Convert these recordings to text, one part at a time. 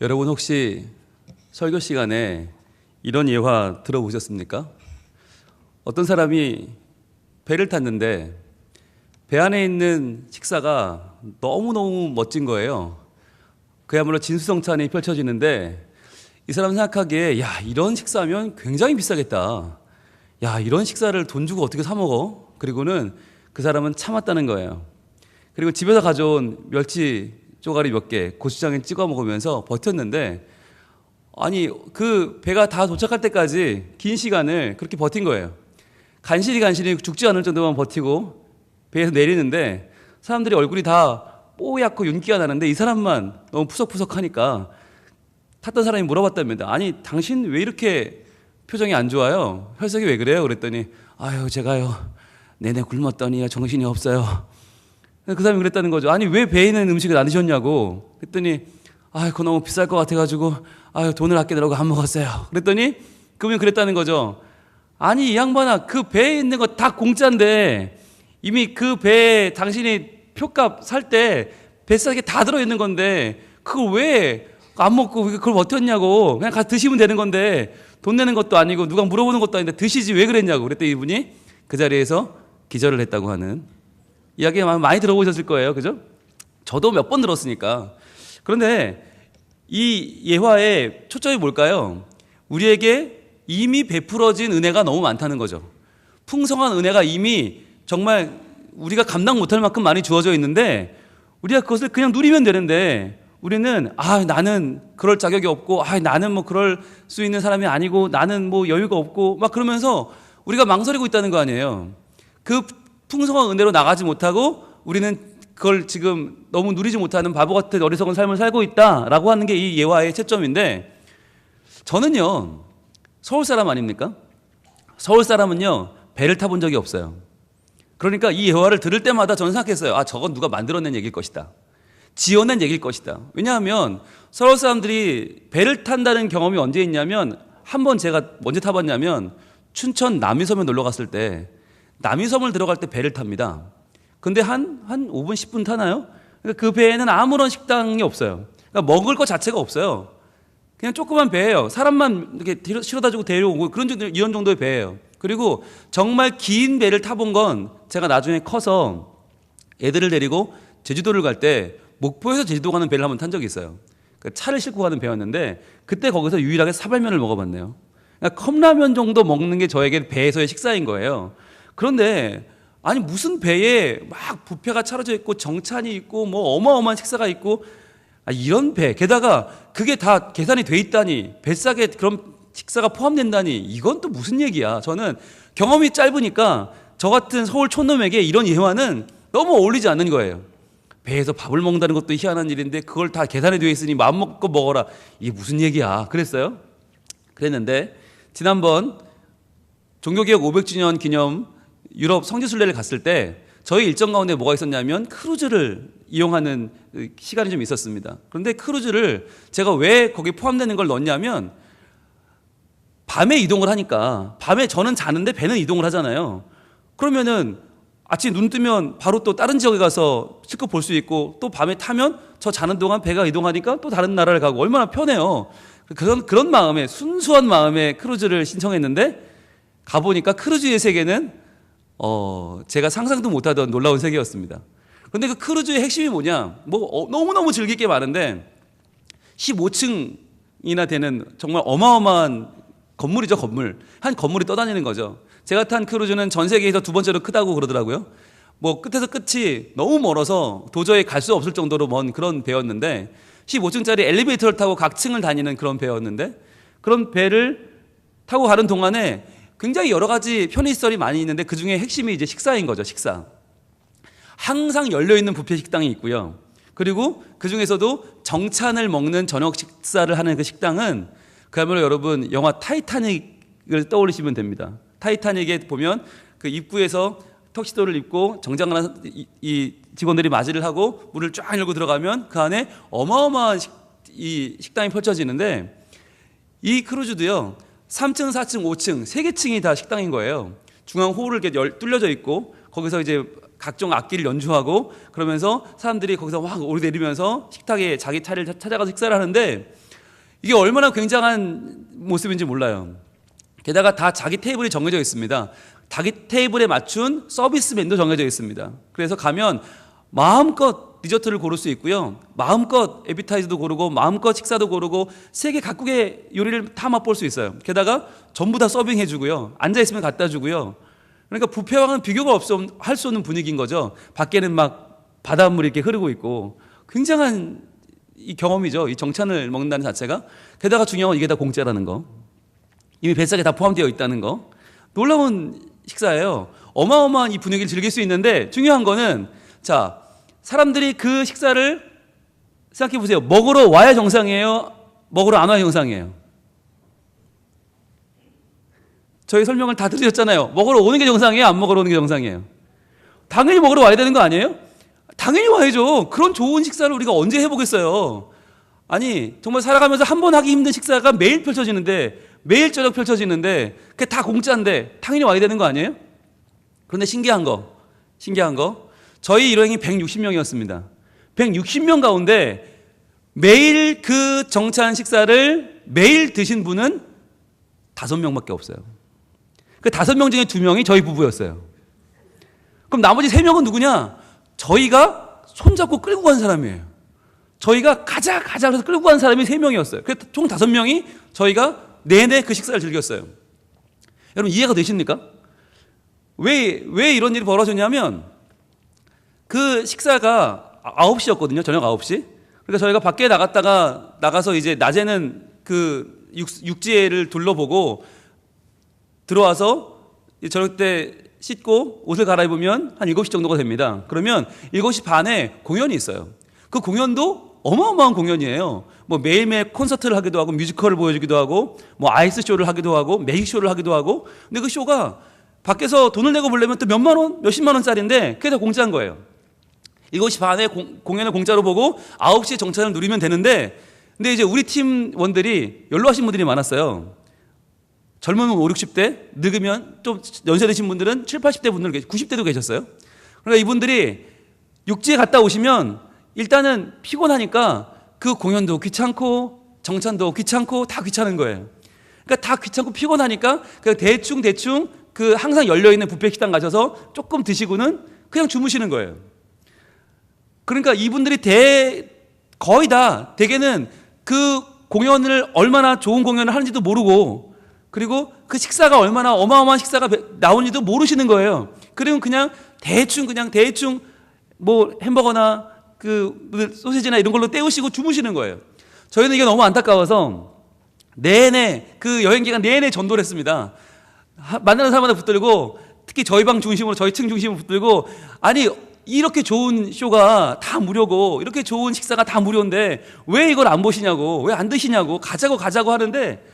여러분 혹시 설교 시간에 이런 예화 들어보셨습니까? 어떤 사람이 배를 탔는데 배 안에 있는 식사가 너무너무 멋진 거예요. 그야말로 진수성찬이 펼쳐지는데 이 사람 생각하기에 야, 이런 식사면 굉장히 비싸겠다. 야, 이런 식사를 돈 주고 어떻게 사 먹어? 그리고는 그 사람은 참았다는 거예요. 그리고 집에서 가져온 멸치 쪼가리 몇 개 고추장에 찍어 먹으면서 버텼는데, 아니 그 배가 다 도착할 때까지 긴 시간을 그렇게 버틴 거예요. 간신히 죽지 않을 정도만 버티고 배에서 내리는데 사람들이 얼굴이 다 뽀얗고 윤기가 나는데 이 사람만 너무 푸석푸석하니까 탔던 사람이 물어봤답니다. 아니 당신 왜 이렇게 표정이 안 좋아요? 혈색이 왜 그래요? 그랬더니 아유 제가요 내내 굶었더니 정신이 없어요. 그 사람이 그랬다는 거죠. 아니 왜 배에 있는 음식을 안 드셨냐고. 그랬더니 아유 그거 너무 비쌀 것 같아가지고 아유 돈을 아끼느라고 안 먹었어요. 그랬더니 그분이 그랬다는 거죠. 아니 이 양반아, 그 배에 있는 거 다 공짜인데 이미 그 배에 당신이 표값 살 때 뱃속에 다 들어있는 건데 그걸 왜 안 먹고 그걸 버텼냐고. 그냥 가서 드시면 되는 건데 돈 내는 것도 아니고 누가 물어보는 것도 아닌데 드시지 왜 그랬냐고. 그랬더니 이분이 그 자리에서 기절을 했다고 하는 이야기 많이 들어보셨을 거예요. 그죠? 저도 몇 번 들었으니까. 그런데 이 예화의 초점이 뭘까요? 우리에게 이미 베풀어진 은혜가 너무 많다는 거죠. 풍성한 은혜가 이미 정말 우리가 감당 못할 만큼 많이 주어져 있는데 우리가 그것을 그냥 누리면 되는데 우리는 나는 그럴 자격이 없고 나는 뭐 그럴 수 있는 사람이 아니고 나는 뭐 여유가 없고 막 그러면서 우리가 망설이고 있다는 거 아니에요. 그 풍성한 은혜로 나가지 못하고 우리는 그걸 지금 너무 누리지 못하는 바보 같은 어리석은 삶을 살고 있다라고 하는 게 이 예화의 채점인데, 저는요 서울 사람 아닙니까? 서울 사람은요 배를 타본 적이 없어요. 그러니까 이 예화를 들을 때마다 저는 생각했어요. 저건 누가 만들어낸 얘기일 것이다. 지어낸 얘기일 것이다. 왜냐하면 서울 사람들이 배를 탄다는 경험이 언제 있냐면, 한 번 제가 언제 타봤냐면 춘천 남이섬에 놀러 갔을 때 남이섬을 들어갈 때 배를 탑니다. 근데 한 5분 10분 타나요? 그러니까 그 배에는 아무런 식당이 없어요. 그러니까 먹을 것 자체가 없어요. 그냥 조그만 배예요. 사람만 이렇게 실어다 주고 데려오고 이런 정도의 배예요. 그리고 정말 긴 배를 타본 건 제가 나중에 커서 애들을 데리고 제주도를 갈 때 목포에서 제주도 가는 배를 한번 탄 적이 있어요. 그러니까 차를 싣고 가는 배였는데 그때 거기서 유일하게 사발면을 먹어봤네요. 그러니까 컵라면 정도 먹는 게 저에게 배에서의 식사인 거예요. 그런데 아니 무슨 배에 막 뷔페가 차려져 있고 정찬이 있고 뭐 어마어마한 식사가 있고 이런 배, 게다가 그게 다 계산이 돼 있다니, 뱃싸게 그런 식사가 포함된다니, 이건 또 무슨 얘기야. 저는 경험이 짧으니까 저 같은 서울 촌놈에게 이런 예화는 너무 어울리지 않는 거예요. 배에서 밥을 먹는다는 것도 희한한 일인데 그걸 다 계산이 되어 있으니 마음 먹고 먹어라, 이게 무슨 얘기야. 그랬어요. 그랬는데 지난번 종교개혁 500주년 기념 유럽 성지순례를 갔을 때 저희 일정 가운데 뭐가 있었냐면 크루즈를 이용하는 시간이 좀 있었습니다. 그런데 크루즈를 제가 왜 거기에 포함되는 걸 넣었냐면, 밤에 이동을 하니까, 밤에 저는 자는데 배는 이동을 하잖아요. 그러면은 아침에 눈 뜨면 바로 또 다른 지역에 가서 실컷 볼 수 있고, 또 밤에 타면 저 자는 동안 배가 이동하니까 또 다른 나라를 가고 얼마나 편해요. 그런 마음에, 순수한 마음에 크루즈를 신청했는데 가보니까 크루즈의 세계는 제가 상상도 못하던 놀라운 세계였습니다. 그런데 그 크루즈의 핵심이 뭐냐? 너무너무 즐길 게 많은데 15층이나 되는 정말 어마어마한 건물이죠, 건물. 한 건물이 떠다니는 거죠. 제가 탄 크루즈는 전 세계에서 두 번째로 크다고 그러더라고요. 뭐 끝에서 끝이 너무 멀어서 도저히 갈 수 없을 정도로 먼 그런 배였는데, 15층짜리 엘리베이터를 타고 각 층을 다니는 그런 배였는데, 그런 배를 타고 가는 동안에 굉장히 여러 가지 편의시설이 많이 있는데 그 중에 핵심이 이제 식사인 거죠, 식사. 항상 열려있는 뷔페 식당이 있고요. 그리고 그 중에서도 정찬을 먹는 저녁 식사를 하는 그 식당은 그야말로 여러분 영화 타이타닉을 떠올리시면 됩니다. 타이타닉에 보면 그 입구에서 턱시도를 입고 정장을 한 이 직원들이 맞이를 하고 문을 쫙 열고 들어가면 그 안에 어마어마한 이 식당이 펼쳐지는데, 이 크루즈도요 3층, 4층, 5층 세 개 층이 다 식당인 거예요. 중앙 호를 이렇게 뚫려져 있고 거기서 이제 각종 악기를 연주하고 그러면서 사람들이 거기서 막 오르내리면서 식탁에 자기 차를 찾아가서 식사를 하는데, 이게 얼마나 굉장한 모습인지 몰라요. 게다가 다 자기 테이블이 정해져 있습니다. 자기 테이블에 맞춘 서비스 맨도 정해져 있습니다. 그래서 가면 마음껏 디저트를 고를 수 있고요. 마음껏 에피타이저도 고르고 마음껏 식사도 고르고 세계 각국의 요리를 다 맛볼 수 있어요. 게다가 전부 다 서빙해 주고요. 앉아 있으면 갖다 주고요. 그러니까 뷔페와는 비교가 할 수 없는 분위기인 거죠. 밖에는 막 바닷물이 이렇게 흐르고 있고 굉장한 이 경험이죠. 이 정찬을 먹는다는 자체가. 게다가 중요한 건 이게 다 공짜라는 거. 이미 뱃속에 다 포함되어 있다는 거. 놀라운 식사예요. 어마어마한 이 분위기를 즐길 수 있는데 중요한 거는 자, 사람들이 그 식사를 생각해 보세요. 먹으러 와야 정상이에요? 먹으러 안 와야 정상이에요? 저희 설명을 다 들으셨잖아요. 먹으러 오는 게 정상이에요? 안 먹으러 오는 게 정상이에요? 당연히 먹으러 와야 되는 거 아니에요? 당연히 와야죠. 그런 좋은 식사를 우리가 언제 해보겠어요? 아니 정말 살아가면서 한 번 하기 힘든 식사가 매일 펼쳐지는데 매일 저녁 펼쳐지는데 그게 다 공짜인데 당연히 와야 되는 거 아니에요? 그런데 신기한 거 저희 일행이 160명이었습니다. 160명 가운데 매일 그 정찬 식사를 매일 드신 분은 5명밖에 없어요. 그 5명 중에 2명이 저희 부부였어요. 그럼 나머지 3명은 누구냐? 저희가 손잡고 끌고 간 사람이에요. 저희가 가자 그래서 끌고 간 사람이 3명이었어요. 그래서 총 5명이 저희가 내내 그 식사를 즐겼어요. 여러분 이해가 되십니까? 왜 이런 일이 벌어졌냐면 그 식사가 9시였거든요. 저녁 9시. 그러니까 저희가 밖에 나가서 이제 낮에는 그 육지를 둘러보고 들어와서 저녁 때 씻고 옷을 갈아입으면 한 7시 정도가 됩니다. 그러면 7시 반에 공연이 있어요. 그 공연도 어마어마한 공연이에요. 뭐 매일매일 콘서트를 하기도 하고 뮤지컬을 보여주기도 하고 뭐 아이스 쇼를 하기도 하고 매직 쇼를 하기도 하고 근데 그 쇼가 밖에서 돈을 내고 보려면 또 몇만 원, 몇십만 원짜리인데 그게 다 공짜인 거예요. 7시 반에 공연을 공짜로 보고 9시에 정찬을 누리면 되는데 근데 이제 우리 팀원들이 연로하신 분들이 많았어요. 젊으면 5, 60대, 늙으면 좀 연세 드신 분들은 7, 80대 분들, 90대도 계셨어요. 그러니까 이분들이 육지에 갔다 오시면 일단은 피곤하니까 그 공연도 귀찮고 정찬도 귀찮고 다 귀찮은 거예요. 그러니까 다 귀찮고 피곤하니까 그냥 대충 그 항상 열려있는 뷔페 식당 가셔서 조금 드시고는 그냥 주무시는 거예요. 그러니까 이분들이 거의 다 대개는 그 공연을 얼마나 좋은 공연을 하는지도 모르고 그리고 그 식사가 얼마나 어마어마한 식사가 나오는지도 모르시는 거예요. 그리고 그냥 대충 뭐 햄버거나 그 소시지나 이런 걸로 때우시고 주무시는 거예요. 저희는 이게 너무 안타까워서 내내 그 여행 기간 내내 전도를 했습니다. 만나는 사람마다 붙들고 특히 저희 방 중심으로 저희 층 중심으로 붙들고 아니 이렇게 좋은 쇼가 다 무료고 이렇게 좋은 식사가 다 무료인데 왜 이걸 안 보시냐고 왜 안 드시냐고 가자고 하는데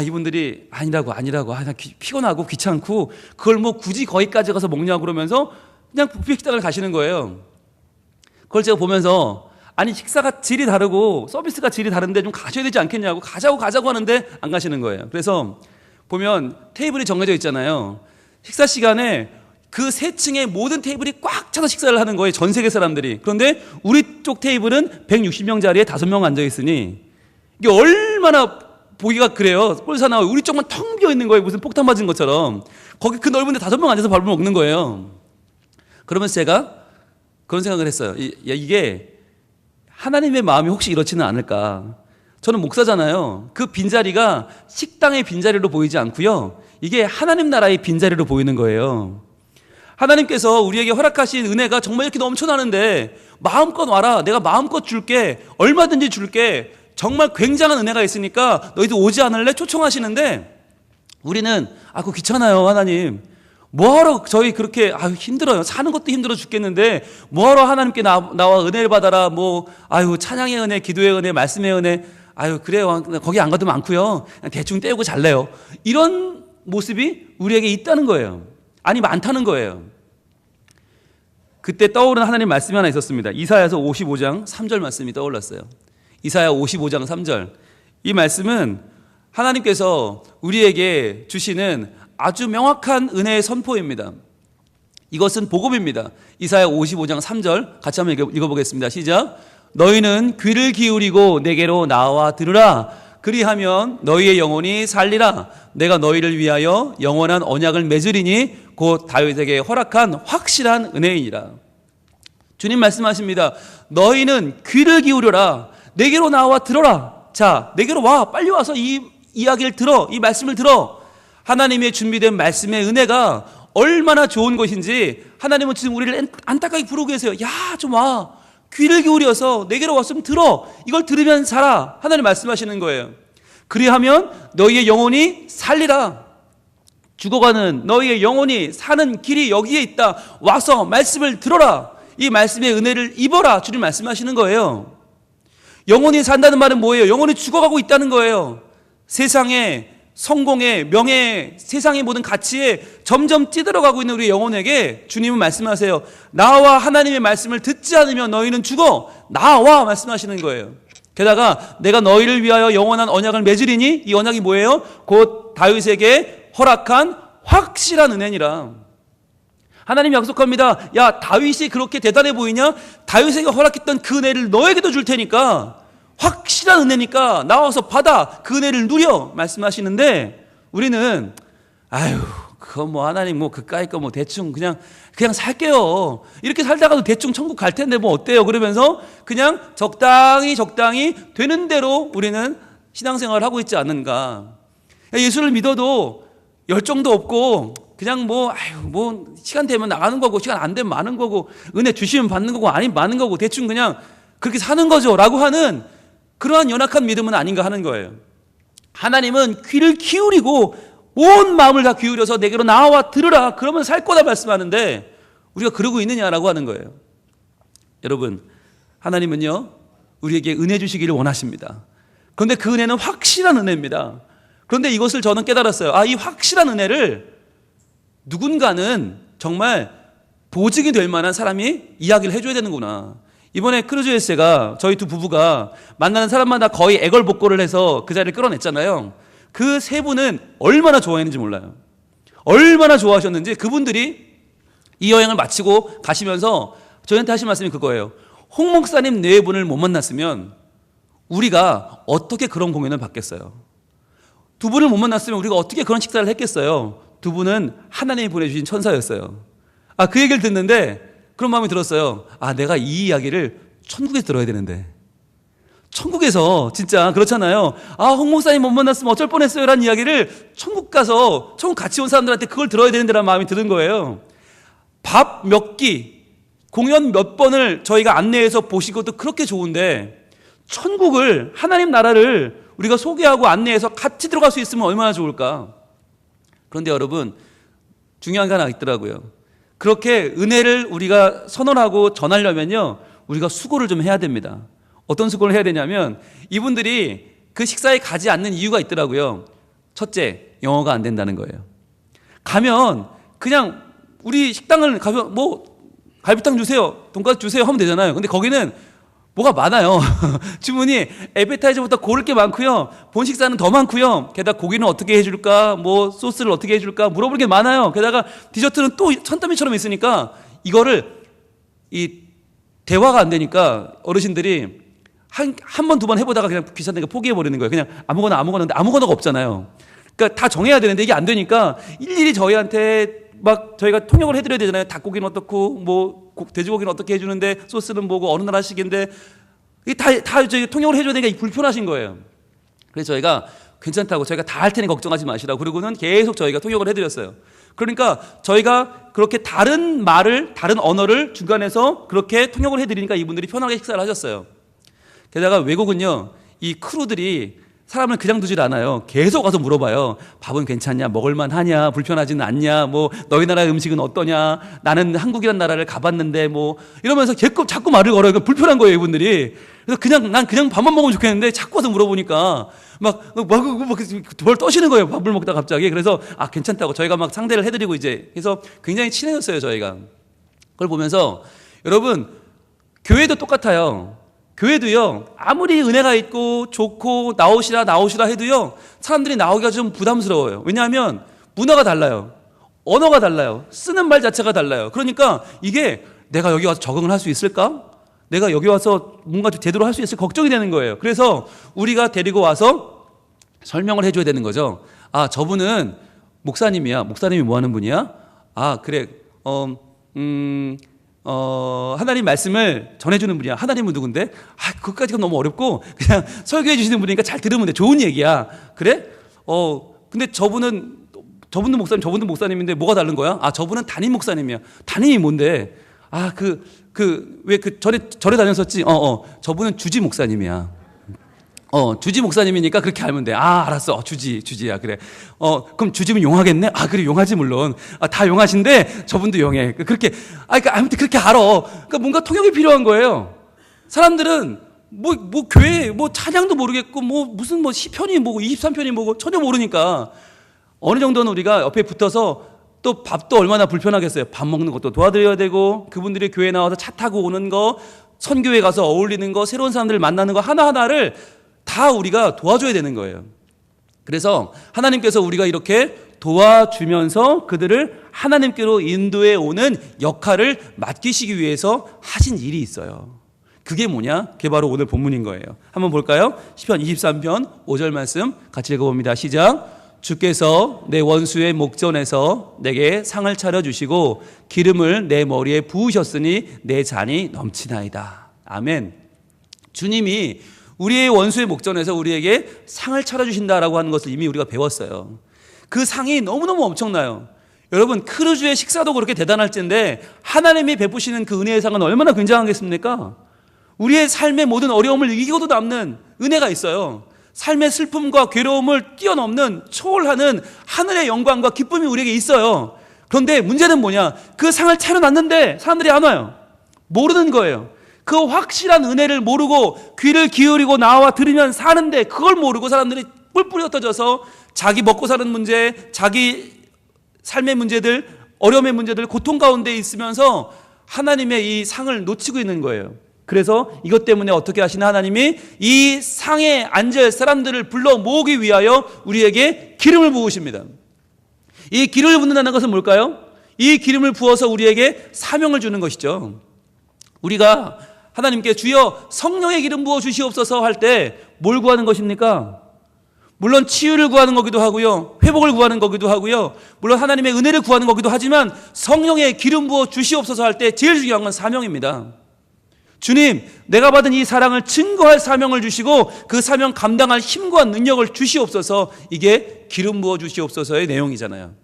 이분들이 아니라고 나 피곤하고 귀찮고 그걸 뭐 굳이 거기까지 가서 먹냐고 그러면서 그냥 뷔페 식당을 가시는 거예요. 그걸 제가 보면서 아니 식사가 질이 다르고 서비스가 질이 다른데 좀 가셔야 되지 않겠냐고 가자고 하는데 안 가시는 거예요. 그래서 보면 테이블이 정해져 있잖아요. 식사 시간에 그 3층의 모든 테이블이 꽉 차서 식사를 하는 거예요. 전 세계 사람들이. 그런데 우리 쪽 테이블은 160명 자리에 5명 앉아 있으니 이게 얼마나 보기가 그래요. 꼴사나 우리 쪽만 텅 비어 있는 거예요. 무슨 폭탄 맞은 것처럼. 거기 그 넓은 데 5명 앉아서 밥을 먹는 거예요. 그러면서 제가 그런 생각을 했어요. 이게 하나님의 마음이 혹시 이렇지는 않을까. 저는 목사잖아요. 그 빈자리가 식당의 빈자리로 보이지 않고요. 이게 하나님 나라의 빈자리로 보이는 거예요. 하나님께서 우리에게 허락하신 은혜가 정말 이렇게 넘쳐나는데 마음껏 와라. 내가 마음껏 줄게. 얼마든지 줄게. 정말 굉장한 은혜가 있으니까 너희도 오지 않을래? 초청하시는데 우리는 그거 귀찮아요. 하나님. 뭐하러 저희 그렇게 힘들어요. 사는 것도 힘들어 죽겠는데 뭐하러 하나님께 나와 은혜를 받아라. 찬양의 은혜, 기도의 은혜, 말씀의 은혜. 그래요. 거기 안 가도 많고요. 그냥 대충 때우고 잘래요. 이런 모습이 우리에게 있다는 거예요. 아니 많다는 거예요. 그때 떠오른 하나님 말씀이 하나 있었습니다. 이사야서 55장 3절 말씀이 떠올랐어요. 이사야 55장 3절. 이 말씀은 하나님께서 우리에게 주시는 아주 명확한 은혜의 선포입니다. 이것은 복음입니다. 이사야 55장 3절 같이 한번 읽어보겠습니다. 시작. 너희는 귀를 기울이고 내게로 나와 들으라. 그리하면 너희의 영혼이 살리라. 내가 너희를 위하여 영원한 언약을 맺으리니 곧 다윗에게 허락한 확실한 은혜이니라. 주님 말씀하십니다. 너희는 귀를 기울여라. 내게로 나와 들어라. 자, 내게로 와. 빨리 와서 이 이야기를 들어. 이 말씀을 들어. 하나님의 준비된 말씀의 은혜가 얼마나 좋은 것인지 하나님은 지금 우리를 안타깝게 부르고 계세요. 야, 좀 와. 귀를 기울여서 내게로 왔으면 들어. 이걸 들으면 살아. 하나님 말씀하시는 거예요. 그리하면 너희의 영혼이 살리라. 죽어가는 너희의 영혼이 사는 길이 여기에 있다. 와서 말씀을 들어라. 이 말씀의 은혜를 입어라. 주님 말씀하시는 거예요. 영혼이 산다는 말은 뭐예요? 영혼이 죽어가고 있다는 거예요. 세상에 성공에 명예에 세상의 모든 가치에 점점 찌들어가고 있는 우리 영혼에게 주님은 말씀하세요. 나와 하나님의 말씀을 듣지 않으면 너희는 죽어. 나와 말씀하시는 거예요. 게다가 내가 너희를 위하여 영원한 언약을 맺으리니 이 언약이 뭐예요? 곧 다윗에게 허락한 확실한 은혜니라. 하나님이 약속합니다. 야, 다윗이 그렇게 대단해 보이냐? 다윗에게 허락했던 그 은혜를 너에게도 줄 테니까 확실한 은혜니까 나와서 받아. 그 은혜를 누려. 말씀하시는데 우리는 아유, 그거 뭐 하나님 뭐 그까이 거 뭐 대충 그냥 살게요. 이렇게 살다가도 대충 천국 갈 텐데 뭐 어때요? 그러면서 그냥 적당히 되는 대로 우리는 신앙생활을 하고 있지 않는가. 예수를 믿어도 열정도 없고 그냥 뭐 시간 되면 나가는 거고 시간 안 되면 마는 거고 은혜 주시면 받는 거고 아니면 마는 거고 대충 그냥 그렇게 사는 거죠 라고 하는 그러한 연약한 믿음은 아닌가 하는 거예요. 하나님은 귀를 기울이고 온 마음을 다 기울여서 내게로 나와 들으라. 그러면 살 거다 말씀하는데 우리가 그러고 있느냐라고 하는 거예요. 여러분, 하나님은요 우리에게 은혜 주시기를 원하십니다. 그런데 그 은혜는 확실한 은혜입니다. 그런데 이것을 저는 깨달았어요. 이 확실한 은혜를 누군가는 정말 보증이 될 만한 사람이 이야기를 해줘야 되는구나. 이번에 크루즈에세가 저희 두 부부가 만나는 사람마다 거의 애걸복걸을 해서 그 자리를 끌어냈잖아요. 그 세 분은 얼마나 좋아했는지 몰라요. 얼마나 좋아하셨는지 그분들이 이 여행을 마치고 가시면서 저희한테 하신 말씀이 그거예요. 홍 목사님 네 분을 못 만났으면 우리가 어떻게 그런 공연을 받겠어요? 두 분을 못 만났으면 우리가 어떻게 그런 식사를 했겠어요? 두 분은 하나님이 보내주신 천사였어요. 그 얘기를 듣는데 그런 마음이 들었어요. 내가 이 이야기를 천국에서 들어야 되는데. 천국에서 진짜 그렇잖아요. 홍 목사님 못 만났으면 어쩔 뻔했어요 라는 이야기를 천국 가서 천국 같이 온 사람들한테 그걸 들어야 되는데 라는 마음이 드는 거예요. 밥 몇 끼, 공연 몇 번을 저희가 안내해서 보시고도 그렇게 좋은데 천국을 하나님 나라를 우리가 소개하고 안내해서 같이 들어갈 수 있으면 얼마나 좋을까. 그런데 여러분 중요한 게 하나 있더라고요. 그렇게 은혜를 우리가 선언하고 전하려면요 우리가 수고를 좀 해야 됩니다. 어떤 수고를 해야 되냐면 이분들이 그 식사에 가지 않는 이유가 있더라고요. 첫째, 영어가 안 된다는 거예요. 가면 그냥 우리 식당을 가면 뭐 갈비탕 주세요, 돈가스 주세요 하면 되잖아요. 근데 거기는 뭐가 많아요. 주문이 에페타이저부터 고를 게 많고요. 본 식사는 더 많고요. 게다가 고기는 어떻게 해줄까, 뭐 소스를 어떻게 해줄까 물어볼 게 많아요. 게다가 디저트는 또 천더미처럼 있으니까 이거를 이 대화가 안 되니까 어르신들이 한 번, 두 번 해보다가 그냥 귀찮으니까 포기해버리는 거예요. 그냥 아무거나인데 아무거나가 없잖아요. 그러니까 다 정해야 되는데 이게 안 되니까 일일이 저희한테 막 저희가 통역을 해드려야 되잖아요. 닭고기는 어떻고 뭐 돼지고기는 어떻게 해주는데 소스는 뭐고 어느 나라식인데 이게 다 저희 통역을 해줘야 되니까 불편하신 거예요. 그래서 저희가 괜찮다고 저희가 다 할 테니 걱정하지 마시라고 그러고는 계속 저희가 통역을 해드렸어요. 그러니까 저희가 그렇게 다른 언어를 중간에서 그렇게 통역을 해드리니까 이분들이 편하게 식사를 하셨어요. 게다가 외국은요 이 크루들이 사람을 그냥 두질 않아요. 계속 와서 물어봐요. 밥은 괜찮냐? 먹을만 하냐? 불편하지는 않냐? 뭐 너희 나라 음식은 어떠냐? 나는 한국이란 나라를 가봤는데 뭐 이러면서 자꾸 말을 걸어요. 불편한 거예요, 이분들이. 그래서 난 그냥 밥만 먹으면 좋겠는데 자꾸 와서 물어보니까 뭘 떠시는 거예요. 밥을 먹다 갑자기. 그래서 괜찮다고 저희가 막 상대를 해드리고 이제 해서 굉장히 친해졌어요, 저희가. 그걸 보면서 여러분 교회도 똑같아요. 교회도요 아무리 은혜가 있고 좋고 나오시라 해도요 사람들이 나오기가 좀 부담스러워요. 왜냐하면 문화가 달라요. 언어가 달라요. 쓰는 말 자체가 달라요. 그러니까 이게 내가 여기 와서 적응을 할 수 있을까? 내가 여기 와서 뭔가 제대로 할 수 있을 걱정이 되는 거예요. 그래서 우리가 데리고 와서 설명을 해줘야 되는 거죠. 아, 저분은 목사님이야. 목사님이 뭐 하는 분이야? 아, 그래. 하나님 말씀을 전해주는 분이야. 하나님은 누군데? 아, 그것까지가 너무 어렵고 그냥 설교해 주시는 분이니까 잘 들으면 돼. 좋은 얘기야. 그래? 근데 저분도 목사님, 저분도 목사님인데 뭐가 다른 거야? 아, 저분은 담임 목사님이야. 담임이 뭔데? 아, 절에 다녔었지? 저분은 주지 목사님이야. 주지 목사님이니까 그렇게 알면 돼. 아, 알았어. 주지야. 그래. 그럼 주지면 용하겠네? 아, 그래, 용하지, 물론. 아, 다 용하신데, 저분도 용해. 그렇게, 그러니까 아무튼 그렇게 알아. 그러니까 뭔가 통역이 필요한 거예요. 사람들은, 교회, 찬양도 모르겠고, 무슨 시편이 뭐고, 23편이 뭐고, 전혀 모르니까, 어느 정도는 우리가 옆에 붙어서 또 밥도 얼마나 불편하겠어요. 밥 먹는 것도 도와드려야 되고, 그분들이 교회 나와서 차 타고 오는 거, 선교회 가서 어울리는 거, 새로운 사람들 만나는 거 하나하나를 다 우리가 도와줘야 되는 거예요. 그래서 하나님께서 우리가 이렇게 도와주면서 그들을 하나님께로 인도해 오는 역할을 맡기시기 위해서 하신 일이 있어요. 그게 뭐냐? 그게 바로 오늘 본문인 거예요. 한번 볼까요? 시편 23편 5절 말씀 같이 읽어봅니다. 시작. 주께서 내 원수의 목전에서 내게 상을 차려주시고 기름을 내 머리에 부으셨으니 내 잔이 넘치나이다. 아멘. 주님이 우리의 원수의 목전에서 우리에게 상을 차려주신다라고 하는 것을 이미 우리가 배웠어요. 그 상이 너무너무 엄청나요. 여러분, 크루즈의 식사도 그렇게 대단할진데 하나님이 베푸시는 그 은혜의 상은 얼마나 굉장하겠습니까? 우리의 삶의 모든 어려움을 이기고도 남는 은혜가 있어요. 삶의 슬픔과 괴로움을 뛰어넘는 초월하는 하늘의 영광과 기쁨이 우리에게 있어요. 그런데 문제는 뭐냐? 그 상을 차려놨는데 사람들이 안 와요. 모르는 거예요. 그 확실한 은혜를 모르고 귀를 기울이고 나와 들으면 사는데 그걸 모르고 사람들이 뿔뿔이 흩어져서 자기 먹고 사는 문제, 자기 삶의 문제들, 어려움의 문제들, 고통 가운데 있으면서 하나님의 이 상을 놓치고 있는 거예요. 그래서 이것 때문에 어떻게 하시나 하나님이 이 상에 앉을 사람들을 불러 모으기 위하여 우리에게 기름을 부으십니다. 이 기름을 붓는다는 것은 뭘까요? 이 기름을 부어서 우리에게 사명을 주는 것이죠. 우리가 하나님께 주여 성령의 기름 부어 주시옵소서 할 때 뭘 구하는 것입니까? 물론 치유를 구하는 거기도 하고요, 회복을 구하는 거기도 하고요, 물론 하나님의 은혜를 구하는 거기도 하지만 성령의 기름 부어 주시옵소서 할 때 제일 중요한 건 사명입니다. 주님, 내가 받은 이 사랑을 증거할 사명을 주시고 그 사명 감당할 힘과 능력을 주시옵소서. 이게 기름 부어 주시옵소서의 내용이잖아요.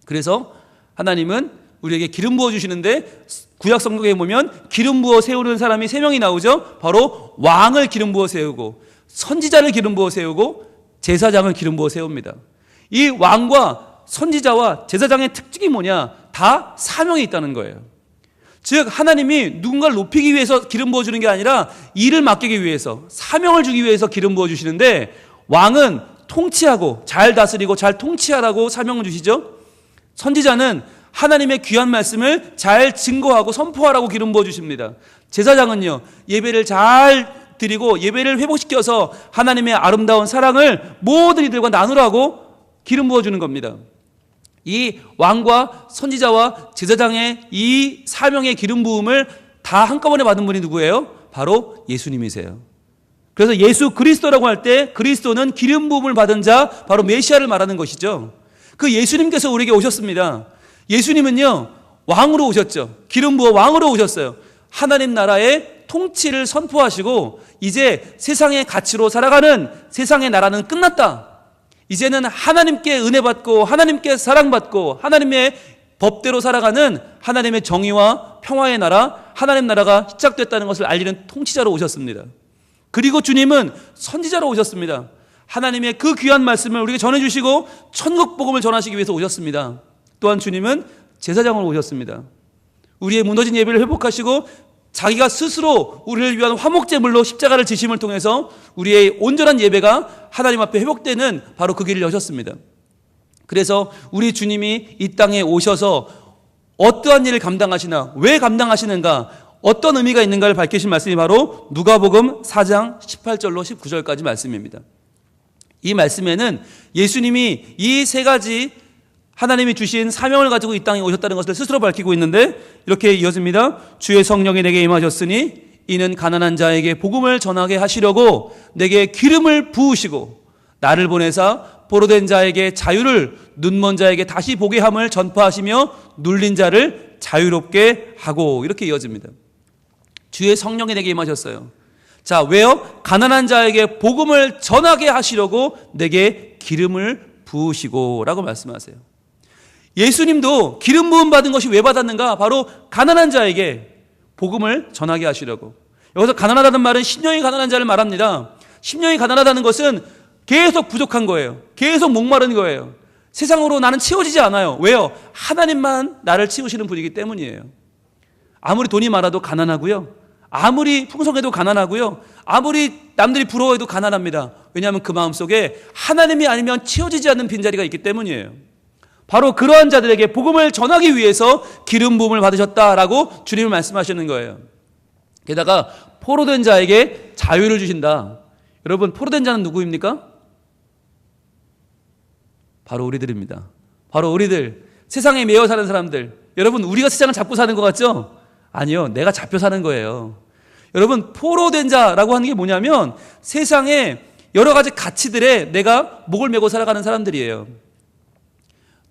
그래서 하나님은 우리에게 기름 부어 주시는데 구약 성경에 보면 기름 부어 세우는 사람이 3명이 나오죠. 바로 왕을 기름 부어 세우고 선지자를 기름 부어 세우고 제사장을 기름 부어 세웁니다. 이 왕과 선지자와 제사장의 특징이 뭐냐? 다 사명이 있다는 거예요. 즉 하나님이 누군가를 높이기 위해서 기름 부어주는 게 아니라 일을 맡기기 위해서, 사명을 주기 위해서 기름 부어주시는데, 왕은 통치하고 잘 다스리고 잘 통치하라고 사명을 주시죠. 선지자는 하나님의 귀한 말씀을 잘 증거하고 선포하라고 기름 부어주십니다. 제사장은요, 예배를 잘 드리고 예배를 회복시켜서 하나님의 아름다운 사랑을 모든 이들과 나누라고 기름 부어주는 겁니다. 이 왕과 선지자와 제사장의 이 사명의 기름 부음을 다 한꺼번에 받은 분이 누구예요? 바로 예수님이세요. 그래서 예수 그리스도라고 할 때 그리스도는 기름 부음을 받은 자, 바로 메시아를 말하는 것이죠. 그 예수님께서 우리에게 오셨습니다. 예수님은요, 왕으로 오셨죠. 기름 부어 왕으로 오셨어요. 하나님 나라의 통치를 선포하시고 이제 세상의 가치로 살아가는 세상의 나라는 끝났다. 이제는 하나님께 은혜 받고 하나님께 사랑받고 하나님의 법대로 살아가는 하나님의 정의와 평화의 나라, 하나님 나라가 시작됐다는 것을 알리는 통치자로 오셨습니다. 그리고 주님은 선지자로 오셨습니다. 하나님의 그 귀한 말씀을 우리에게 전해주시고 천국 복음을 전하시기 위해서 오셨습니다. 또한 주님은 제사장으로 오셨습니다. 우리의 무너진 예배를 회복하시고 자기가 스스로 우리를 위한 화목제물로 십자가를 지심을 통해서 우리의 온전한 예배가 하나님 앞에 회복되는 바로 그 길을 여셨습니다. 그래서 우리 주님이 이 땅에 오셔서 어떠한 일을 감당하시나, 왜 감당하시는가, 어떤 의미가 있는가를 밝히신 말씀이 바로 누가복음 4장 18절로 19절까지 말씀입니다. 이 말씀에는 예수님이 이 3가지 하나님이 주신 사명을 가지고 이 땅에 오셨다는 것을 스스로 밝히고 있는데 이렇게 이어집니다. 주의 성령이 내게 임하셨으니 이는 가난한 자에게 복음을 전하게 하시려고 내게 기름을 부으시고 나를 보내사 포로된 자에게 자유를, 눈먼 자에게 다시 보게 함을 전파하시며 눌린 자를 자유롭게 하고, 이렇게 이어집니다. 주의 성령이 내게 임하셨어요. 자, 왜요? 가난한 자에게 복음을 전하게 하시려고 내게 기름을 부으시고 라고 말씀하세요. 예수님도 기름 부음 받은 것이 왜 받았는가? 바로 가난한 자에게 복음을 전하게 하시려고. 여기서 가난하다는 말은 심령이 가난한 자를 말합니다. 심령이 가난하다는 것은 계속 부족한 거예요. 계속 목마른 거예요. 세상으로 나는 채워지지 않아요. 왜요? 하나님만 나를 채우시는 분이기 때문이에요. 아무리 돈이 많아도 가난하고요. 아무리 풍성해도 가난하고요. 아무리 남들이 부러워해도 가난합니다. 왜냐하면 그 마음속에 하나님이 아니면 채워지지 않는 빈자리가 있기 때문이에요. 바로 그러한 자들에게 복음을 전하기 위해서 기름 부음을 받으셨다라고 주님은 말씀하시는 거예요. 게다가 포로된 자에게 자유를 주신다. 여러분, 포로된 자는 누구입니까? 바로 우리들입니다. 바로 우리들, 세상에 매여 사는 사람들. 여러분, 우리가 세상을 잡고 사는 것 같죠? 아니요, 내가 잡혀 사는 거예요. 여러분, 포로된 자라고 하는 게 뭐냐면 세상에 여러 가지 가치들에 내가 목을 메고 살아가는 사람들이에요.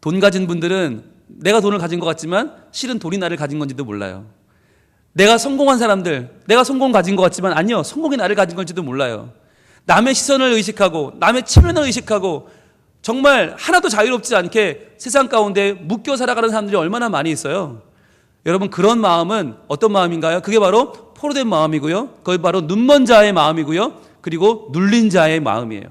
돈 가진 분들은 내가 돈을 가진 것 같지만 실은 돈이 나를 가진 건지도 몰라요. 내가 성공한 사람들, 내가 성공 가진 것 같지만 아니요, 성공이 나를 가진 건지도 몰라요. 남의 시선을 의식하고 남의 체면을 의식하고 정말 하나도 자유롭지 않게 세상 가운데 묶여 살아가는 사람들이 얼마나 많이 있어요. 여러분, 그런 마음은 어떤 마음인가요? 그게 바로 포로된 마음이고요. 그게 바로 눈먼 자의 마음이고요. 그리고 눌린 자의 마음이에요.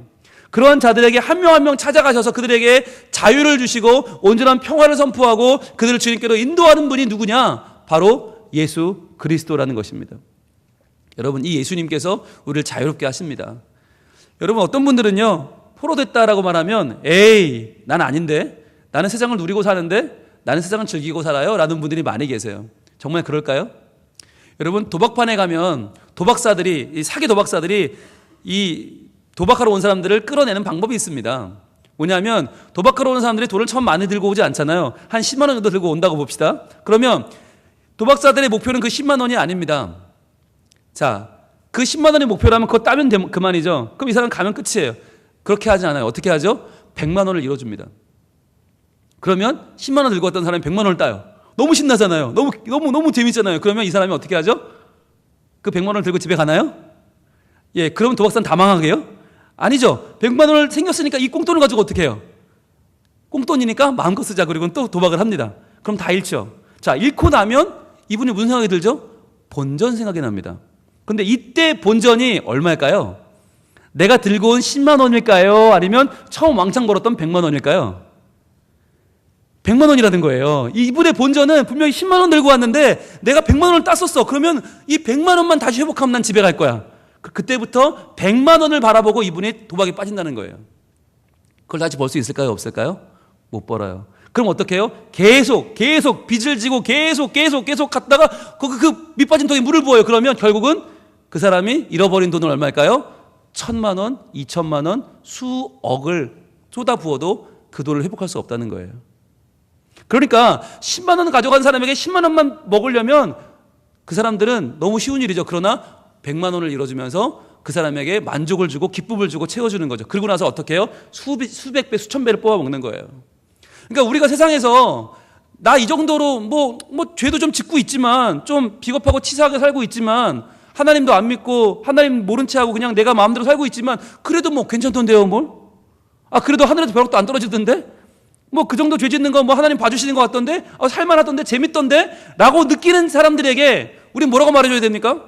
그러한 자들에게 한 명 한 명 찾아가셔서 그들에게 자유를 주시고 온전한 평화를 선포하고 그들을 주님께로 인도하는 분이 누구냐? 바로 예수 그리스도라는 것입니다. 여러분, 이 예수님께서 우리를 자유롭게 하십니다. 여러분, 어떤 분들은요, 포로됐다라고 말하면 에이, 난 아닌데, 나는 세상을 누리고 사는데, 나는 세상을 즐기고 살아요 라는 분들이 많이 계세요. 정말 그럴까요? 여러분, 도박판에 가면 도박사들이, 이 사기 도박사들이 이 도박하러 온 사람들을 끌어내는 방법이 있습니다. 뭐냐면 도박하러 오는 사람들이 돈을 처음 많이 들고 오지 않잖아요. 한 10만 원 정도 들고 온다고 봅시다. 그러면 도박사들의 목표는 그 10만 원이 아닙니다. 자, 그 10만 원의 목표라면 그거 따면 그만이죠. 그럼 이 사람 가면 끝이에요. 그렇게 하지 않아요. 어떻게 하죠? 100만 원을 잃어줍니다. 그러면 10만 원 들고 왔던 사람이 100만 원을 따요. 너무 신나잖아요. 너무 재밌잖아요. 그러면 이 사람이 어떻게 하죠? 그 100만 원을 들고 집에 가나요? 예, 그러면 도박사는 다 망하게요? 아니죠. 100만 원을 생겼으니까 이 꽁돈을 가지고 어떻게 해요? 꽁돈이니까 마음껏 쓰자. 그리고 또 도박을 합니다. 그럼 다 잃죠. 자, 잃고 나면 이분이 무슨 생각이 들죠? 본전 생각이 납니다. 근데 이때 본전이 얼마일까요? 내가 들고 온 10만 원일까요? 아니면 처음 왕창 벌었던 100만 원일까요? 100만 원이라는 거예요. 이분의 본전은 분명히 10만 원 들고 왔는데 내가 100만 원을 땄었어. 그러면 이 100만 원만 다시 회복하면 난 집에 갈 거야. 그때부터 100만 원을 바라보고 이분이 도박에 빠진다는 거예요. 그걸 다시 벌 수 있을까요? 없을까요? 못 벌어요. 그럼 어떻게 해요? 계속 빚을 지고 계속 갔다가 그 밑빠진 통에 물을 부어요. 그러면 결국은 그 사람이 잃어버린 돈은 얼마일까요? 1,000만 원, 2천만 원, 수억을 쏟아부어도 그 돈을 회복할 수 없다는 거예요. 그러니까 10만 원 가져간 사람에게 10만 원만 먹으려면 그 사람들은 너무 쉬운 일이죠. 그러나 100만 원을 잃어주면서 그 사람에게 만족을 주고 기쁨을 주고 채워주는 거죠. 그러고 나서 어떻게 해요? 수백 배, 수천 배를 뽑아 먹는 거예요. 그러니까 우리가 세상에서 나 이 정도로 뭐 죄도 좀 짓고 있지만 좀 비겁하고 치사하게 살고 있지만 하나님도 안 믿고 하나님 모른 채 하고 그냥 내가 마음대로 살고 있지만 그래도 뭐 괜찮던데요, 뭘? 아, 그래도 하늘에서 벼락도 안 떨어지던데? 뭐 그 정도 죄 짓는 거 뭐 하나님 봐주시는 것 같던데? 살만하던데? 재밌던데? 라고 느끼는 사람들에게 우리 뭐라고 말해줘야 됩니까?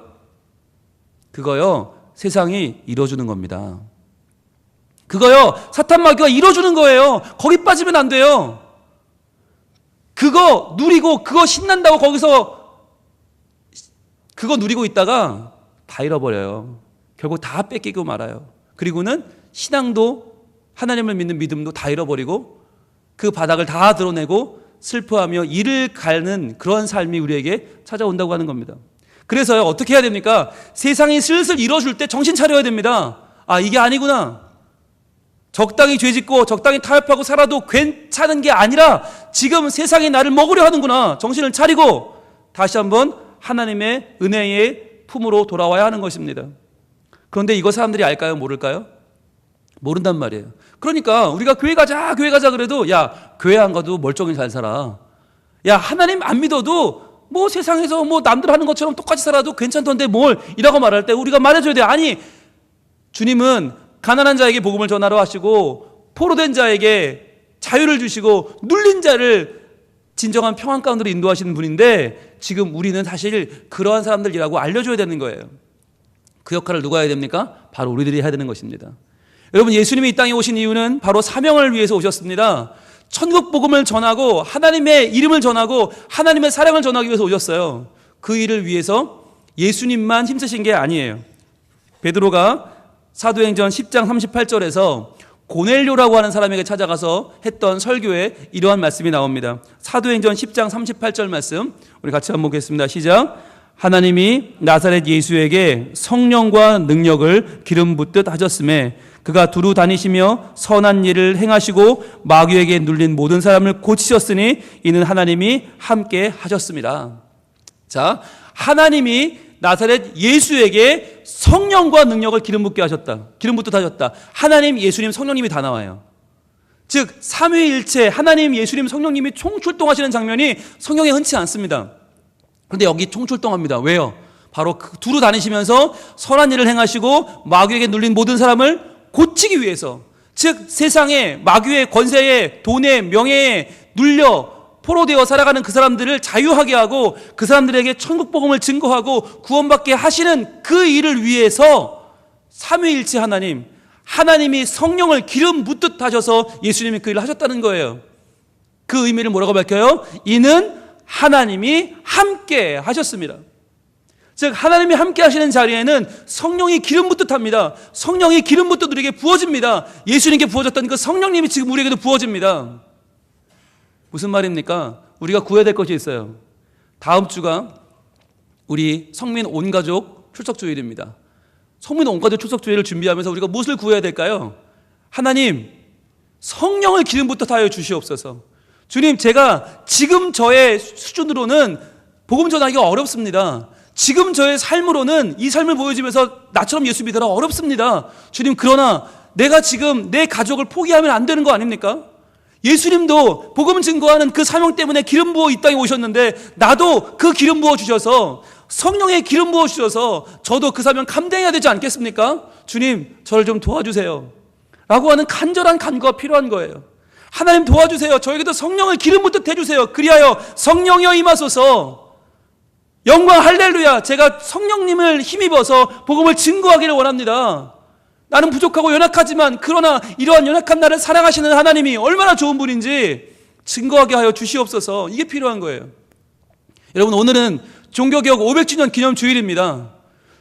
그거요, 세상이 이뤄주는 겁니다. 그거요, 사탄 마귀가 이뤄주는 거예요. 거기 빠지면 안 돼요. 그거 누리고 그거 신난다고 거기서 그거 누리고 있다가 다 잃어버려요. 결국 다 뺏기고 말아요. 그리고는 신앙도 하나님을 믿는 믿음도 다 잃어버리고 그 바닥을 다 드러내고 슬퍼하며 이를 가는 그런 삶이 우리에게 찾아온다고 하는 겁니다. 그래서요, 어떻게 해야 됩니까? 세상이 슬슬 이뤄줄 때 정신 차려야 됩니다. 아, 이게 아니구나. 적당히 죄짓고 적당히 타협하고 살아도 괜찮은 게 아니라 지금 세상이 나를 먹으려 하는구나. 정신을 차리고 다시 한번 하나님의 은혜의 품으로 돌아와야 하는 것입니다. 그런데 이거 사람들이 알까요? 모를까요? 모른단 말이에요. 그러니까 우리가 교회 가자 그래도 야, 교회 안 가도 멀쩡히 잘 살아. 야, 하나님 안 믿어도 뭐 세상에서 뭐 남들 하는 것처럼 똑같이 살아도 괜찮던데 뭘 이라고 말할 때 우리가 말해줘야 돼. 아니, 주님은 가난한 자에게 복음을 전하러 하시고 포로된 자에게 자유를 주시고 눌린 자를 진정한 평안 가운데로 인도하시는 분인데 지금 우리는 사실 그러한 사람들이라고 알려줘야 되는 거예요. 그 역할을 누가 해야 됩니까? 바로 우리들이 해야 되는 것입니다. 여러분, 예수님이 이 땅에 오신 이유는 바로 사명을 위해서 오셨습니다. 천국 복음을 전하고 하나님의 이름을 전하고 하나님의 사랑을 전하기 위해서 오셨어요. 그 일을 위해서 예수님만 힘쓰신 게 아니에요. 베드로가 사도행전 10장 38절에서 고넬료라고 하는 사람에게 찾아가서 했던 설교에 이러한 말씀이 나옵니다. 사도행전 10장 38절 말씀 우리 같이 한번 보겠습니다. 시작. 하나님이 나사렛 예수에게 성령과 능력을 기름 붓듯 하셨음에 그가 두루 다니시며 선한 일을 행하시고 마귀에게 눌린 모든 사람을 고치셨으니 이는 하나님이 함께 하셨습니다. 자, 하나님이 나사렛 예수에게 성령과 능력을 기름 붓게 하셨다. 기름 붓듯 하셨다. 하나님, 예수님, 성령님이 다 나와요. 즉 삼위일체 하나님, 예수님, 성령님이 총출동하시는 장면이 성경에 흔치 않습니다. 그런데 여기 총출동합니다. 왜요? 바로 두루 다니시면서 선한 일을 행하시고 마귀에게 눌린 모든 사람을 고치기 위해서, 즉 세상에 마귀의 권세에 돈에 명예에 눌려 포로되어 살아가는 그 사람들을 자유하게 하고 그 사람들에게 천국 복음을 증거하고 구원받게 하시는 그 일을 위해서 삼위일체 하나님, 하나님이 성령을 기름 붓듯 하셔서 예수님이 그 일을 하셨다는 거예요. 그 의미를 뭐라고 밝혀요? 이는 하나님이 함께 하셨습니다. 즉 하나님이 함께 하시는 자리에는 성령이 기름 붓듯 합니다. 성령이 기름 붓듯 우리에게 부어집니다. 예수님께 부어졌던 그 성령님이 지금 우리에게도 부어집니다. 무슨 말입니까? 우리가 구해야 될 것이 있어요. 다음 주가 우리 성민 온 가족 출석 주일입니다. 성민 온 가족 출석 주일을 준비하면서 우리가 무엇을 구해야 될까요? 하나님, 성령을 기름 붓듯 하여 주시옵소서. 주님, 제가 지금 저의 수준으로는 복음 전하기가 어렵습니다. 지금 저의 삶으로는 이 삶을 보여주면서 나처럼 예수 믿으라 어렵습니다. 주님, 그러나 내가 지금 내 가족을 포기하면 안 되는 거 아닙니까? 예수님도 복음 증거하는 그 사명 때문에 기름 부어 이 땅에 오셨는데 나도 그 기름 부어 주셔서 성령의 기름 부어 주셔서 저도 그 사명 감당해야 되지 않겠습니까? 주님, 저를 좀 도와주세요 라고 하는 간절한 간구가 필요한 거예요. 하나님 도와주세요. 저에게도 성령을 기름 붓듯 해주세요. 그리하여 성령이여 임하소서. 영광 할렐루야. 제가 성령님을 힘입어서 복음을 증거하기를 원합니다. 나는 부족하고 연약하지만 그러나 이러한 연약한 나를 사랑하시는 하나님이 얼마나 좋은 분인지 증거하게 하여 주시옵소서. 이게 필요한 거예요. 여러분, 오늘은 종교개혁 500주년 기념주일입니다.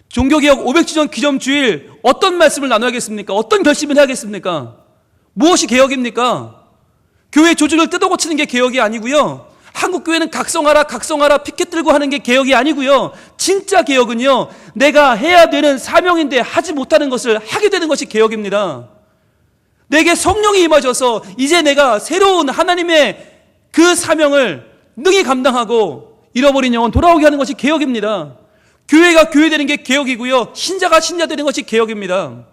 종교개혁 500주년 기념주일 어떤 말씀을 나눠야겠습니까? 어떤 결심을 해야겠습니까? 무엇이 개혁입니까? 교회 조직을 뜯어고치는 게 개혁이 아니고요. 한국교회는 각성하라 피켓 들고 하는 게 개혁이 아니고요. 진짜 개혁은요, 내가 해야 되는 사명인데 하지 못하는 것을 하게 되는 것이 개혁입니다. 내게 성령이 임하셔서 이제 내가 새로운 하나님의 그 사명을 능히 감당하고 잃어버린 영혼 돌아오게 하는 것이 개혁입니다. 교회가 교회되는 게 개혁이고요. 신자가 신자 되는 것이 개혁입니다.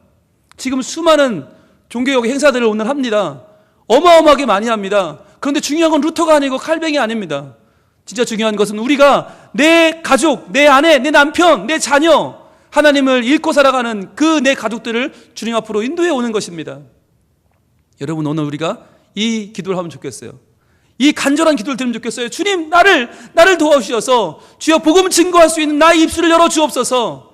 지금 수많은 종교개혁 행사들을 오늘 합니다. 어마어마하게 많이 합니다. 그런데 중요한 건 루터가 아니고 칼뱅이 아닙니다. 진짜 중요한 것은 우리가 내 가족, 내 아내, 내 남편, 내 자녀, 하나님을 잃고 살아가는 그 내 가족들을 주님 앞으로 인도해 오는 것입니다. 여러분, 오늘 우리가 이 기도를 하면 좋겠어요. 이 간절한 기도를 들으면 좋겠어요. 주님, 나를 도와주셔서 주여 복음 증거할 수 있는 나의 입술을 열어 주옵소서.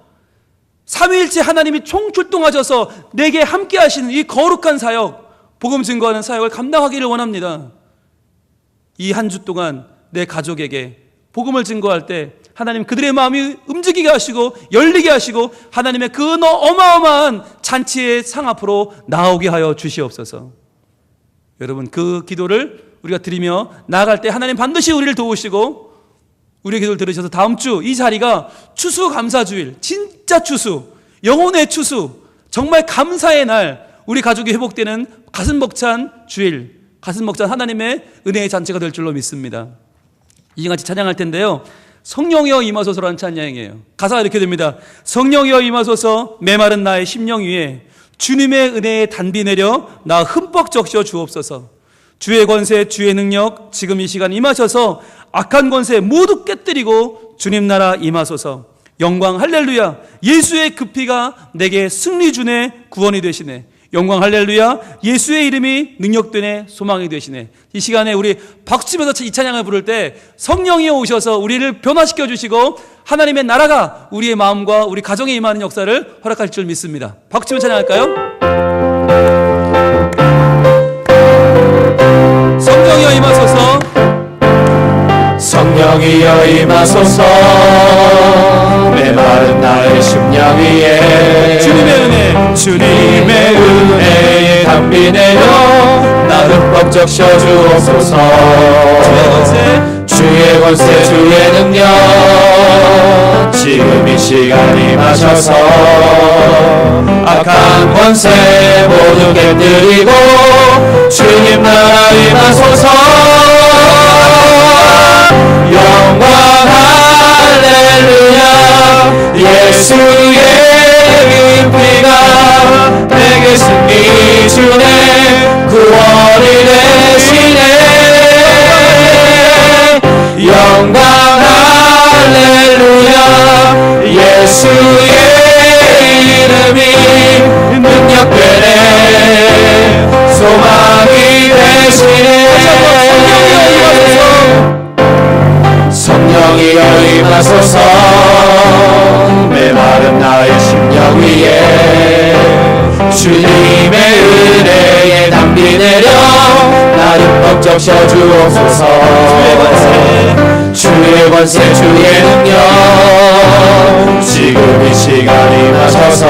삼위일체 하나님이 총출동하셔서 내게 함께 하시는 이 거룩한 사역, 복음 증거하는 사역을 감당하기를 원합니다. 이 한 주 동안 내 가족에게 복음을 증거할 때 하나님 그들의 마음이 움직이게 하시고 열리게 하시고 하나님의 그 어마어마한 잔치의 상 앞으로 나오게 하여 주시옵소서. 여러분, 그 기도를 우리가 드리며 나아갈 때 하나님 반드시 우리를 도우시고 우리의 기도를 들으셔서 다음 주 이 자리가 추수감사주일, 진짜 추수, 영혼의 추수, 정말 감사의 날, 우리 가족이 회복되는 가슴 벅찬 주일, 가슴 벅찬 하나님의 은혜의 잔치가 될 줄로 믿습니다. 이제 같이 찬양할 텐데요, 성령이여 임하소서라는 찬양이에요. 가사가 이렇게 됩니다. 성령이여 임하소서, 메마른 나의 심령 위에 주님의 은혜에 단비 내려 나 흠뻑 적셔 주옵소서. 주의 권세, 주의 능력 지금 이 시간 임하셔서 악한 권세 모두 깨뜨리고 주님 나라 임하소서. 영광 할렐루야. 예수의 그 피가 내게 승리 주네, 구원이 되시네. 영광 할렐루야. 예수의 이름이 능력되네, 소망이 되시네. 이 시간에 우리 박수치면서 이 찬양을 부를 때 성령이 오셔서 우리를 변화시켜 주시고 하나님의 나라가 우리의 마음과 우리 가정에 임하는 역사를 허락할 줄 믿습니다. 박수치면 찬양할까요? 성령이여 임하소서. 성령이여 임하소서. 메마른 나의 심령 위에 주님의 은혜, 주님의 은혜에 담비 내려 나 흠뻑 적셔 주옵소서. 주의 권세, 주의 능력 지금 이 시간 임하셔서 악한 권세 모두 깨뜨리고 주님 나라 임하소서. 영광 할렐루야. 예수의 그 피가 내게 승리 주네, 구원이 되시네. 영광 할렐루야. 예수의 이름이 능력되네, 소망이 되시네. 성령이여 임하소서. 메마른 나의 심령 위에 주님의 은혜에 담비 내려 나 흠뻑 적셔 주옵소서. 주의 권세, 주의 능력 지금 이 시간 임하셔서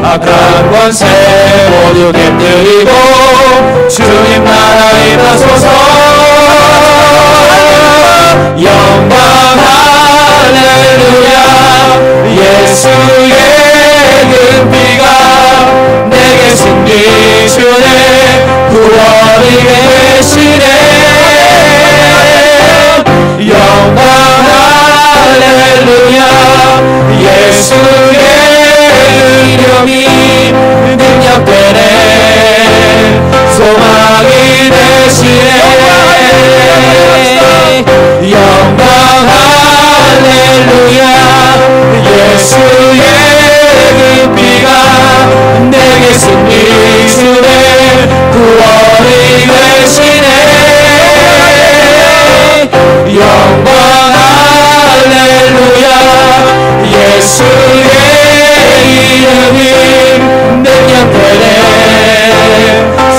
악한 권세 모두 깨뜨리고 주님 나라 임하소서. 영광 할렐루야. 예수의 그 피가 내게 승리 주네, 구원이 되시네. 영광 할렐루야. 예수의 이름이 능력되네, 소망이 되시네. 영광 할렐루야. 예수의 그 피가 내게 승리 주네, 구원이 되시네. 영광 할렐루야. 예수의 이름이 능력되네,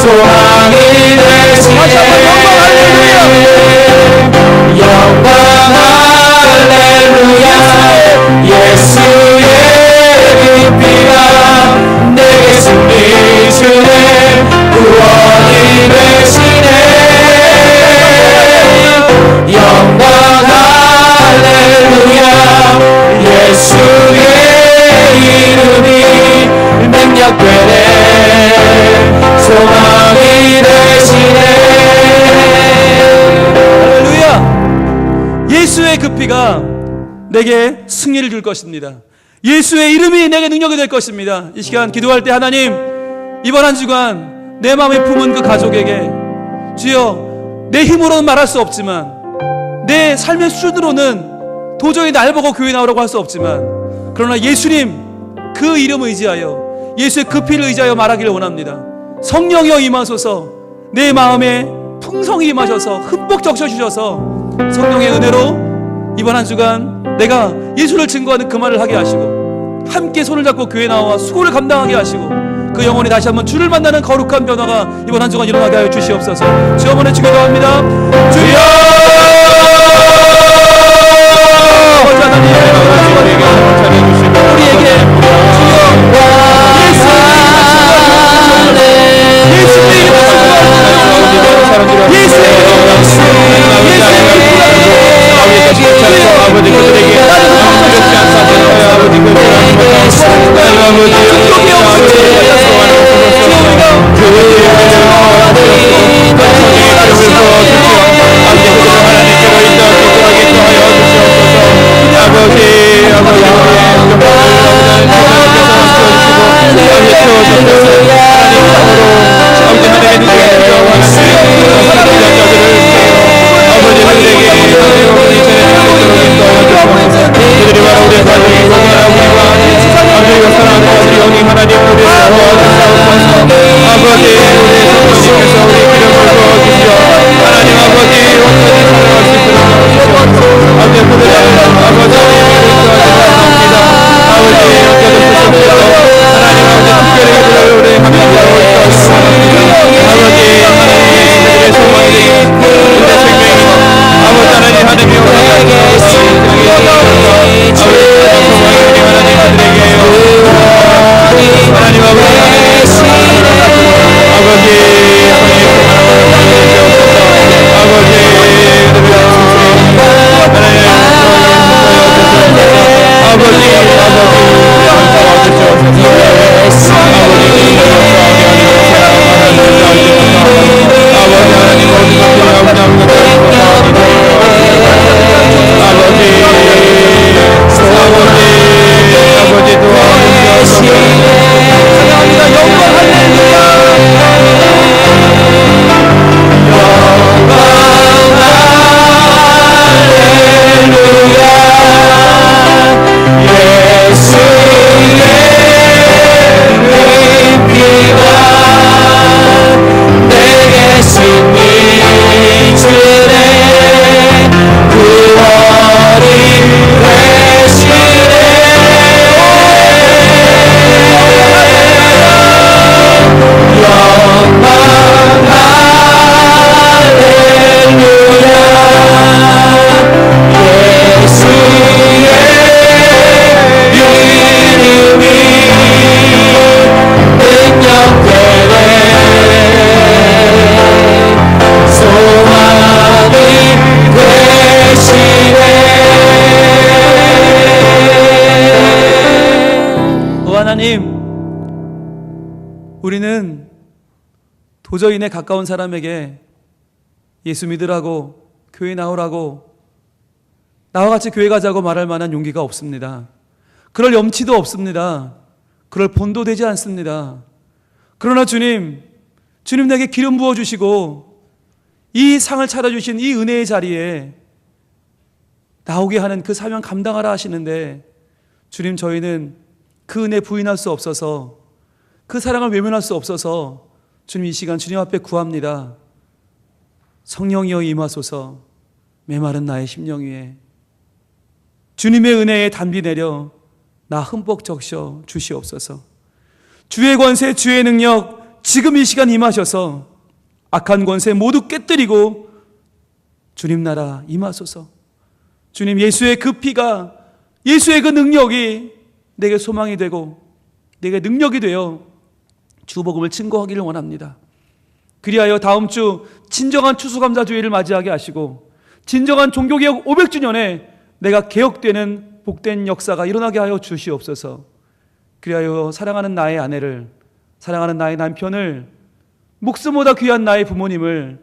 소망이 되시네. 영광 할렐루야. 예수의 그 피가 내게 승리 주네, 구원이 되시네. 영광 할렐루야. 예수의 이름이 능력되네, 소망이 되시네. 할렐루야. 예수의 그 피가 내게 승리를 줄 것입니다. 예수의 이름이 내게 능력이 될 것입니다. 이 시간 기도할 때 하나님, 이번 한 주간 내 마음에 품은 그 가족에게 주여, 내 힘으로는 말할 수 없지만 내 삶의 수준으로는 도저히 날 보고 교회 나오라고 할 수 없지만 그러나 예수님 그 이름을 의지하여 예수의 그 피를 의지하여 말하기를 원합니다. 성령이여 임하소서. 내 마음에 풍성히 임하셔서 흠뻑 적셔주셔서 성령의 은혜로 이번 한 주간 내가 예수를 증거하는 그 말을 하게 하시고 함께 손을 잡고 교회 나와 수고를 감당하게 하시고 그 영혼이 다시 한번 주를 만나는 거룩한 변화가 이번 한 주간 일어나게 하여 주시옵소서. 주여 한번 기도합니다. 주여 아버지 하나님, 우리에게 주여 예수의 하나님, 우리는 도저히 내 가까운 사람에게 예수 믿으라고, 교회 나오라고, 나와 같이 교회 가자고 말할 만한 용기가 없습니다. 그럴 염치도 없습니다. 그럴 본도 되지 않습니다. 그러나 주님 내게 기름 부어주시고 이 상을 차려주신 이 은혜의 자리에 나오게 하는 그 사명 감당하라 하시는데, 주님, 저희는 그 은혜 부인할 수 없어서, 그 사랑을 외면할 수 없어서 주님, 이 시간 주님 앞에 구합니다. 성령이여 임하소서. 메마른 나의 심령 위에 주님의 은혜에 단비 내려 나 흠뻑 적셔 주시옵소서. 주의 권세, 주의 능력 지금 이 시간 임하셔서 악한 권세 모두 깨뜨리고 주님 나라 임하소서. 주님, 예수의 그 피가, 예수의 그 능력이 내게 소망이 되고 내게 능력이 되어 주복음을 증거하기를 원합니다. 그리하여 다음 주 진정한 추수감사주의를 맞이하게 하시고 진정한 종교개혁 500주년에 내가 개혁되는 복된 역사가 일어나게 하여 주시옵소서. 그리하여 사랑하는 나의 아내를, 사랑하는 나의 남편을, 목숨보다 귀한 나의 부모님을,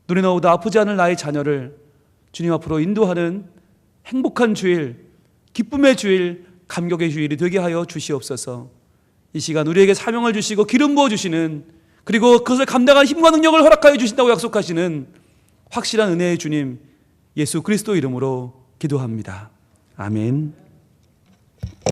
눈에 넣어도 아프지 않을 나의 자녀를 주님 앞으로 인도하는 행복한 주일, 기쁨의 주일, 감격의 주일이 되게 하여 주시옵소서. 이 시간 우리에게 사명을 주시고 기름 부어주시는, 그리고 그것을 감당할 힘과 능력을 허락하여 주신다고 약속하시는 확실한 은혜의 주님 예수 그리스도 이름으로 기도합니다. 아멘.